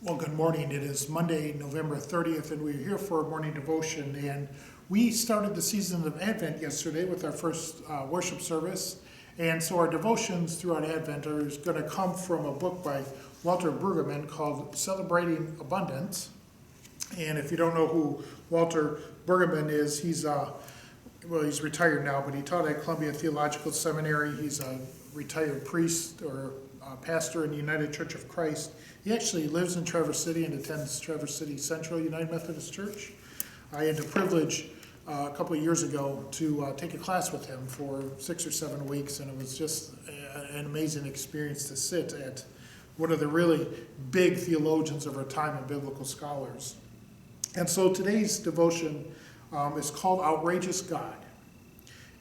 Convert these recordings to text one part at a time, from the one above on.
Well, good morning. It is Monday, November 30th, and we're here for a morning devotion. And we started the season of Advent yesterday with our first worship service. And so our devotions throughout Advent are going to come from a book by Walter Brueggemann called Celebrating Abundance. And if you don't know who Walter Brueggemann is, he's retired now, but he taught at Columbia Theological Seminary. He's a retired priest or pastor in the United Church of Christ. He actually lives in Traverse City and attends Traverse City Central United Methodist Church. I had the privilege a couple of years ago to take a class with him for 6 or 7 weeks, and it was just an amazing experience to sit at one of the really big theologians of our time and biblical scholars. And so today's devotion is called Outrageous God.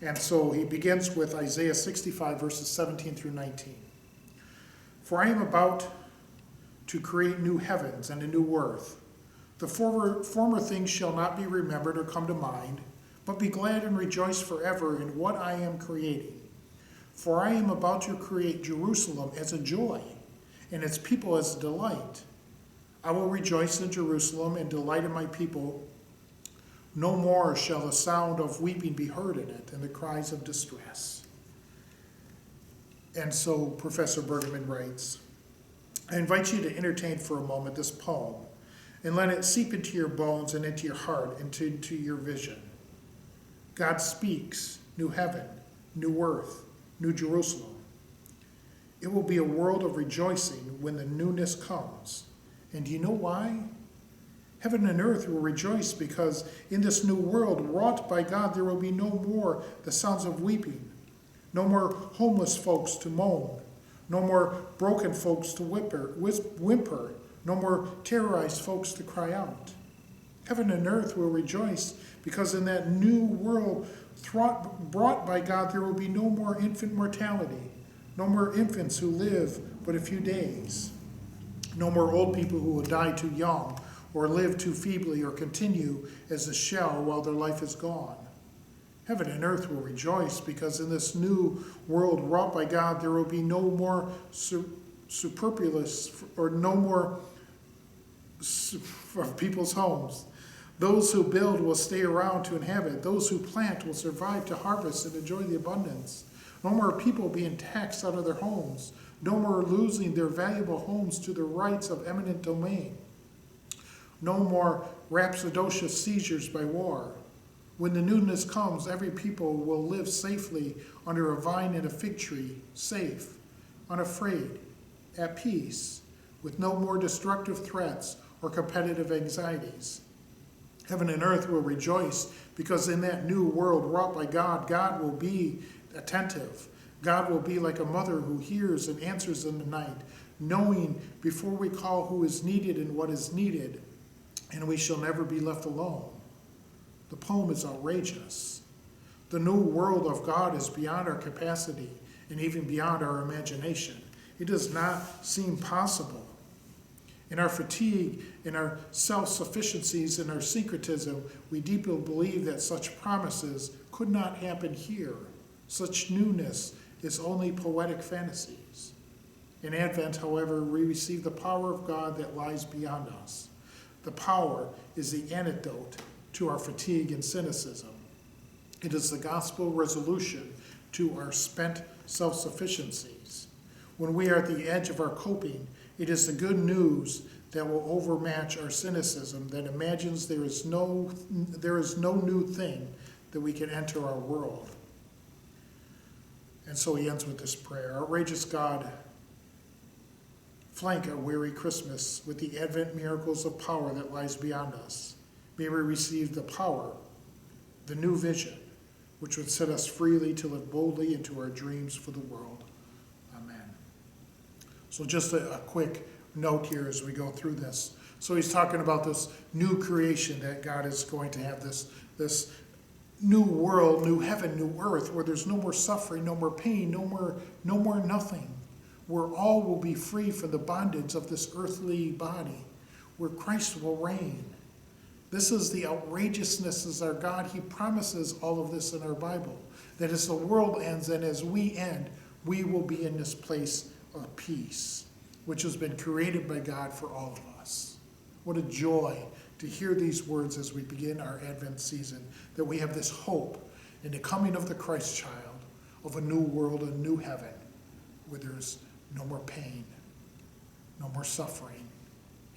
And so he begins with Isaiah 65, verses 17 through 19. For I am about to create new heavens and a new earth. The former things shall not be remembered or come to mind, but be glad and rejoice forever in what I am creating. For I am about to create Jerusalem as a joy, and its people as a delight. I will rejoice in Jerusalem and delight in my people. No more shall the sound of weeping be heard in it, and the cries of distress. And so Professor Brueggemann writes, I invite you to entertain for a moment this poem and let it seep into your bones and into your heart and into your vision. God speaks, new heaven, new earth, new Jerusalem. It will be a world of rejoicing when the newness comes. And do you know why? Heaven and earth will rejoice because in this new world wrought by God there will be no more the sounds of weeping, no more homeless folks to moan, no more broken folks to whimper, no more terrorized folks to cry out. Heaven and earth will rejoice because in that new world brought by God there will be no more infant mortality, no more infants who live but a few days, no more old people who will die too young or live too feebly or continue as a shell while their life is gone. Heaven and earth will rejoice because in this new world wrought by God, there will be no more superfluous or no more of people's homes. Those who build will stay around to inhabit. Those who plant will survive to harvest and enjoy the abundance. No more people being taxed out of their homes. No more losing their valuable homes to the rights of eminent domain. No more rhapsodicious seizures by war. When the newness comes, every people will live safely under a vine and a fig tree, safe, unafraid, at peace, with no more destructive threats or competitive anxieties. Heaven and earth will rejoice because in that new world wrought by God, God will be attentive. God will be like a mother who hears and answers in the night, knowing before we call who is needed and what is needed, and we shall never be left alone. The poem is outrageous. The new world of God is beyond our capacity and even beyond our imagination. It does not seem possible. In our fatigue, in our self-sufficiencies, in our syncretism, we deeply believe that such promises could not happen here. Such newness is only poetic fantasies. In Advent, however, we receive the power of God that lies beyond us. The power is the antidote to our fatigue and cynicism. It is the gospel resolution to our spent self-sufficiencies. When we are at the edge of our coping, it is the good news that will overmatch our cynicism that imagines there is no new thing that we can enter our world. And so he ends with this prayer. Outrageous God, flank our weary Christmas with the Advent miracles of power that lies beyond us. May we receive the power, the new vision, which would set us freely to live boldly into our dreams for the world. Amen. So just a quick note here as we go through this. So he's talking about this new creation that God is going to have, this new world, new heaven, new earth, where there's no more suffering, no more pain, no more nothing, where all will be free from the bondage of this earthly body, where Christ will reign. This is the outrageousness as our God. He promises all of this in our Bible, that as the world ends and as we end, we will be in this place of peace. which has been created by God for all of us. What a joy to hear these words as we begin our Advent season, that we have this hope in the coming of the Christ child, of a new world, a new heaven, where there's no more pain, no more suffering,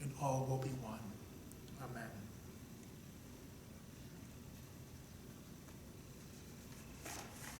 and all will be one.